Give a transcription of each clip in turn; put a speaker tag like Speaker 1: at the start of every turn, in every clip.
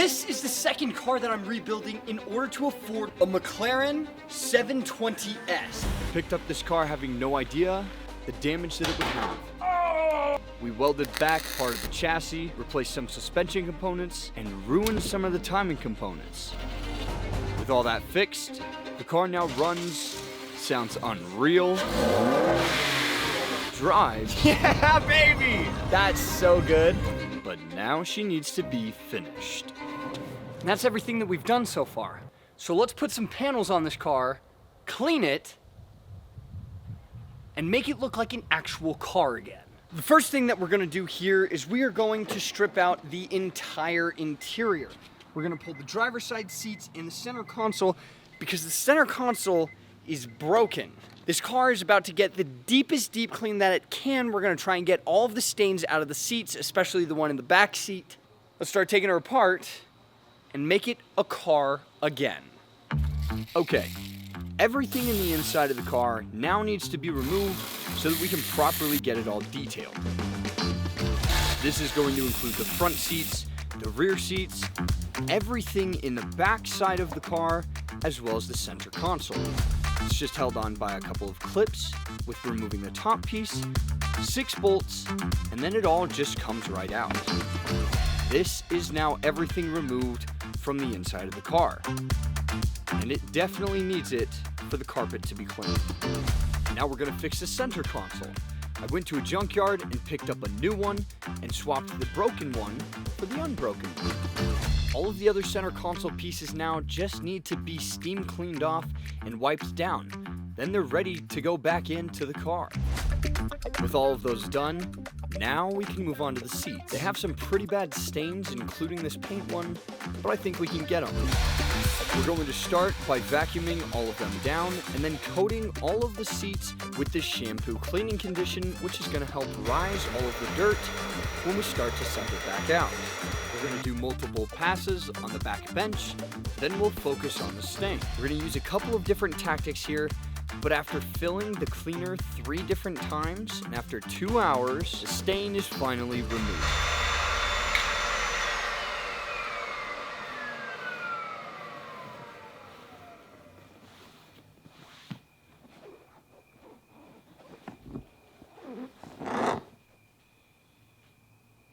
Speaker 1: This is the second car that I'm rebuilding in order to afford a McLaren 720S.
Speaker 2: I picked up this car having no idea the damage that it would have. We welded back part of the chassis, replaced some suspension components, and ruined some of the timing components. With all that fixed, the car now runs, sounds unreal, drives.
Speaker 1: Yeah, baby!
Speaker 2: That's so good. But now she needs to be finished.
Speaker 1: And that's everything that we've done so far. So let's put some panels on this car, clean it, and make it look like an actual car again. The first thing that we're gonna do here is we are going to strip out the entire interior. We're gonna pull the driver's side seats and the center console because the center console is broken. This car is about to get the deepest deep clean that it can. We're gonna try and get all of the stains out of the seats, especially the one in the back seat. Let's start taking her apart and make it a car again.
Speaker 2: Okay, everything in the inside of the car now needs to be removed so that we can properly get it all detailed. This is going to include the front seats, the rear seats, everything in the back side of the car, as well as the center console. It's just held on by a couple of clips with removing the top piece, 6 bolts, and then it all just comes right out. This is now everything removed from the inside of the car. And it definitely needs it for the carpet to be clean. Now we're gonna fix the center console. I went to a junkyard and picked up a new one and swapped the broken one for the unbroken one. All of the other center console pieces now just need to be steam cleaned off and wiped down. Then they're ready to go back into the car. With all of those done, now we can move on to the seats. They have some pretty bad stains, including this paint one, but I think we can get them. We're going to start by vacuuming all of them down and then coating all of the seats with this shampoo cleaning condition, which is going to help rise all of the dirt when we start to send it back out. We're going to do multiple passes on the back bench, then we'll focus on the stain. We're going to use a couple of different tactics here, but after filling the cleaner 3 different times and after 2 hours, the stain is finally removed.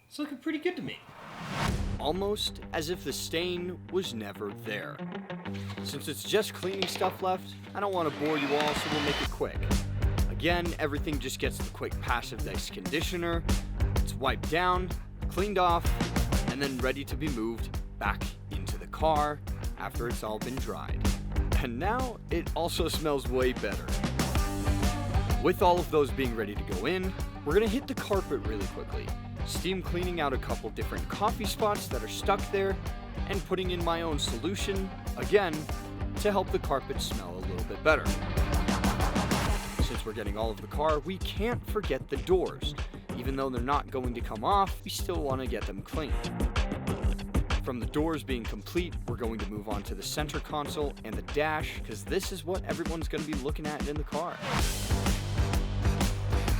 Speaker 1: It's looking pretty good to me.
Speaker 2: Almost as if the stain was never there. Since it's just cleaning stuff left, I don't want to bore you all, so we'll make it quick. Again, everything just gets the quick pass of this conditioner. It's wiped down, cleaned off, and then ready to be moved back into the car after it's all been dried. And now it also smells way better. With all of those being ready to go in, we're gonna hit the carpet really quickly. Steam cleaning out a couple different coffee spots that are stuck there, and putting in my own solution, again, to help the carpet smell a little bit better. Since we're getting all of the car, we can't forget the doors. Even though they're not going to come off, we still want to get them cleaned. From the doors being complete, we're going to move on to the center console and the dash, because this is what everyone's going to be looking at in the car.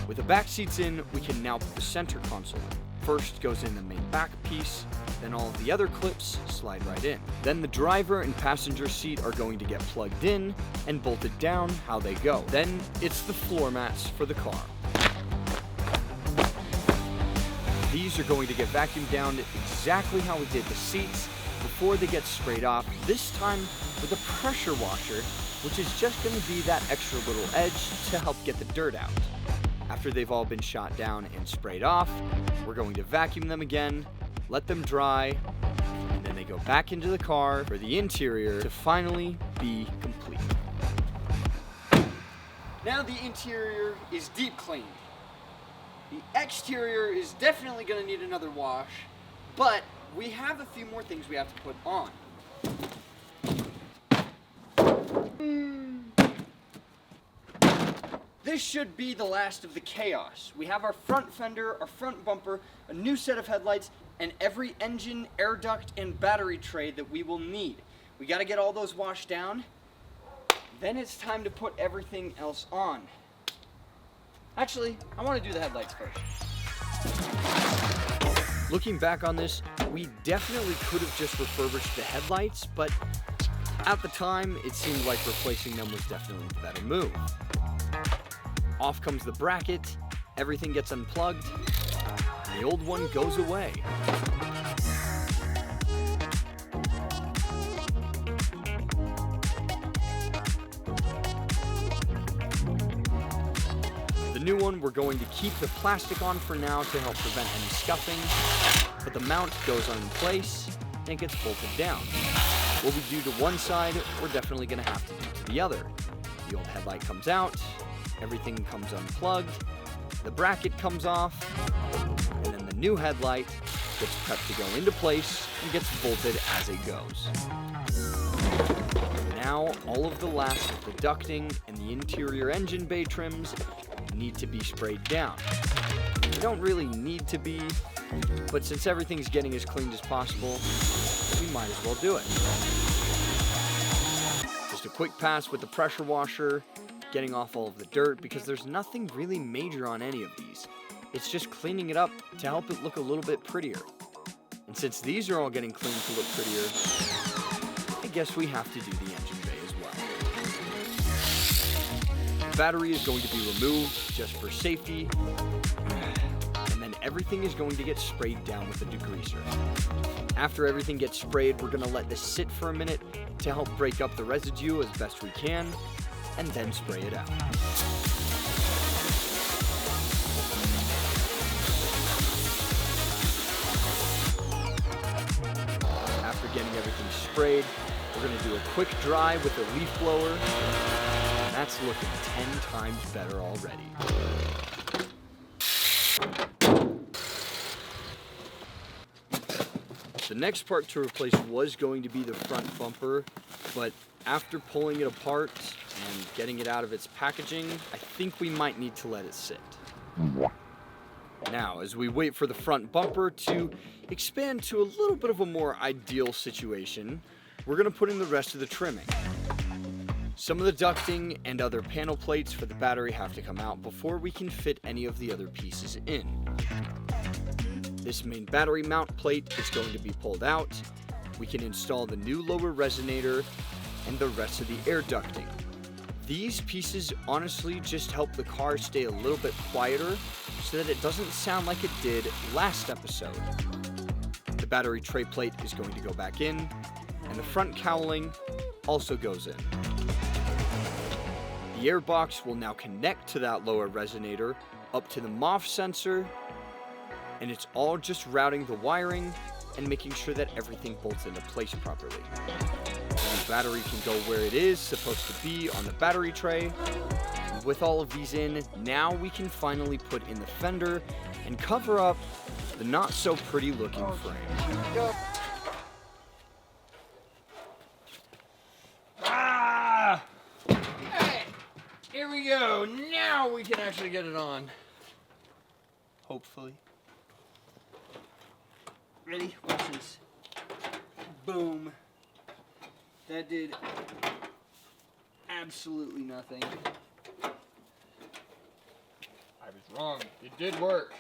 Speaker 2: With the back seats in, we can now put the center console in. First goes in the main back piece, then all of the other clips slide right in. Then the driver and passenger seat are going to get plugged in and bolted down how they go. Then it's the floor mats for the car. These are going to get vacuumed down exactly how we did the seats before they get sprayed off, this time with a pressure washer, which is just going to be that extra little edge to help get the dirt out. After they've all been shot down and sprayed off, we're going to vacuum them again, let them dry, and then they go back into the car for the interior to finally be complete.
Speaker 1: Now the interior is deep cleaned. The exterior is definitely going to need another wash, but we have a few more things we have to put on. This should be the last of the chaos. We have our front fender, our front bumper, a new set of headlights, and every engine, air duct, and battery tray that we will need. We got to get all those washed down. Then it's time to put everything else on. Actually, I want to do the headlights first.
Speaker 2: Looking back on this, we definitely could have just refurbished the headlights, but at the time, it seemed like replacing them was definitely the better move. Off comes the bracket, everything gets unplugged, and the old one goes away. The new one, we're going to keep the plastic on for now to help prevent any scuffing, but the mount goes on in place and it gets bolted down. What we do to one side, we're definitely going to have to do to the other. The old headlight comes out, everything comes unplugged, the bracket comes off, and then the new headlight gets prepped to go into place and gets bolted as it goes. Now, all of the last of the ducting and the interior engine bay trims need to be sprayed down. They don't really need to be, but since everything's getting as cleaned as possible, we might as well do it. Just a quick pass with the pressure washer, getting off all of the dirt, because there's nothing really major on any of these. It's just cleaning it up to help it look a little bit prettier. And since these are all getting cleaned to look prettier, I guess we have to do the engine bay as well. The battery is going to be removed just for safety, and then everything is going to get sprayed down with a degreaser. After everything gets sprayed, we're going to let this sit for a minute to help break up the residue as best we can, and then spray it out. After getting everything sprayed, we're going to do a quick dry with a leaf blower, and that's looking 10 times better already. The next part to replace was going to be the front bumper, but after pulling it apart and getting it out of its packaging, I think we might need to let it sit. Now, as we wait for the front bumper to expand to a little bit of a more ideal situation, we're going to put in the rest of the trimming. Some of the ducting and other panel plates for the battery have to come out before we can fit any of the other pieces in. This main battery mount plate is going to be pulled out. We can install the new lower resonator and the rest of the air ducting. These pieces honestly just help the car stay a little bit quieter so that it doesn't sound like it did last episode. The battery tray plate is going to go back in, and the front cowling also goes in. The air box will now connect to that lower resonator up to the MOF sensor, and it's all just routing the wiring and making sure that everything bolts into place properly. The battery can go where it is supposed to be on the battery tray. And with all of these in, now we can finally put in the fender and cover up the not so pretty looking frame.
Speaker 1: Ah! Hey, here we go. Now we can actually get it on. Hopefully. Ready? Watch this. Boom. That did absolutely nothing. I was wrong. It did work.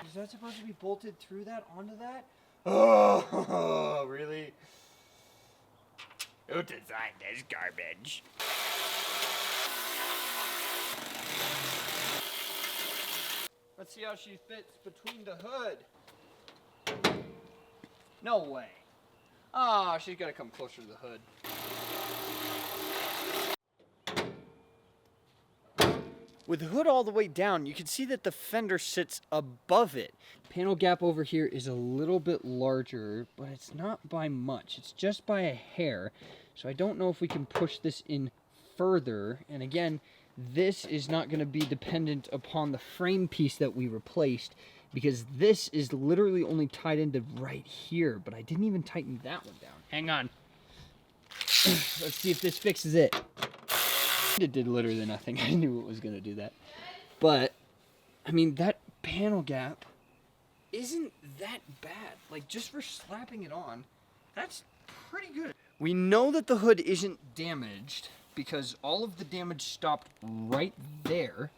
Speaker 1: Is that supposed to be bolted through that onto that? Oh, really? Who designed this garbage? Let's see how she fits between the hood. No way. Ah, she's gotta come closer to the hood. With the hood all the way down, you can see that the fender sits above it. Panel gap over here is a little bit larger, but it's not by much. It's just by a hair. So I don't know if we can push this in further. And again, this is not going to be dependent upon the frame piece that we replaced, because this is literally only tied into right here, but I didn't even tighten that one down. Hang on. Let's see if this fixes it. It did literally nothing. I knew it was going to do that. But, I mean, that panel gap isn't that bad. Like, just for slapping it on, that's pretty good. We know that the hood isn't damaged because all of the damage stopped right there.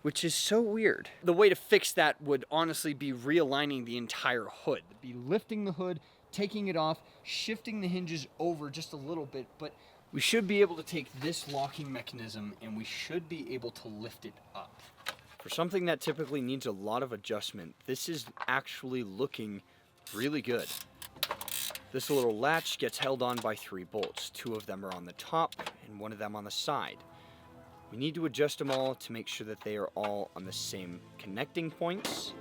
Speaker 1: which is so weird. The way to fix that would honestly be realigning the entire hood. Be lifting the hood, taking it off, shifting the hinges over just a little bit, but we should be able to take this locking mechanism and we should be able to lift it up.
Speaker 2: For something that typically needs a lot of adjustment, this is actually looking really good. This little latch gets held on by 3 bolts. 2 of them are on the top and 1 of them on the side. We need to adjust them all to make sure that they are all on the same connecting points,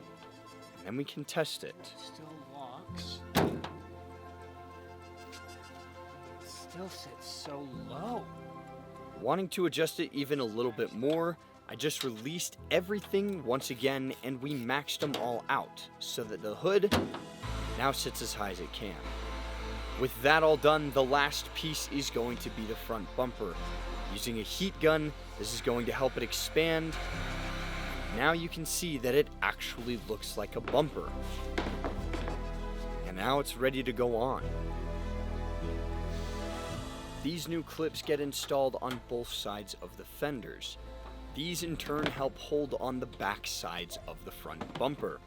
Speaker 2: and then we can test it.
Speaker 1: Still locks. It still sits so low.
Speaker 2: Wanting to adjust it even a little bit more, I just released everything once again and we maxed them all out so that the hood now sits as high as it can. With that all done, the last piece is going to be the front bumper. Using a heat gun, this is going to help it expand. Now you can see that it actually looks like a bumper. And now it's ready to go on. These new clips get installed on both sides of the fenders. These in turn help hold on the back sides of the front bumper.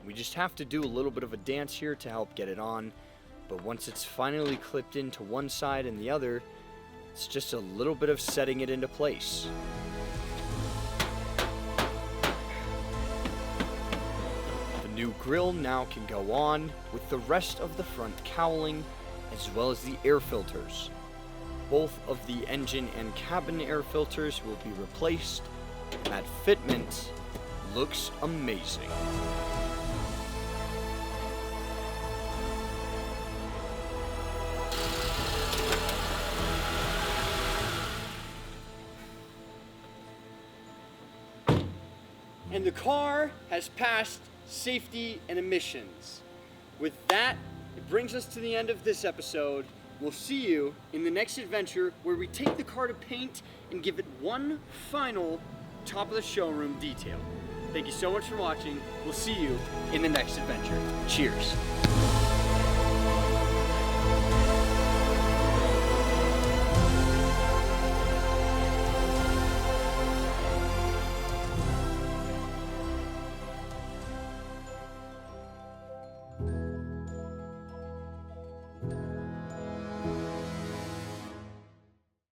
Speaker 2: We just have to do a little bit of a dance here to help get it on, but once it's finally clipped into one side and the other, it's just a little bit of setting it into place. The new grille now can go on with the rest of the front cowling as well as the air filters. Both of the engine and cabin air filters will be replaced. That fitment looks amazing.
Speaker 1: And the car has passed safety and emissions. With that, it brings us to the end of this episode. We'll see you in the next adventure where we take the car to paint and give it one final top of the showroom detail. Thank you so much for watching. We'll see you in the next adventure. Cheers.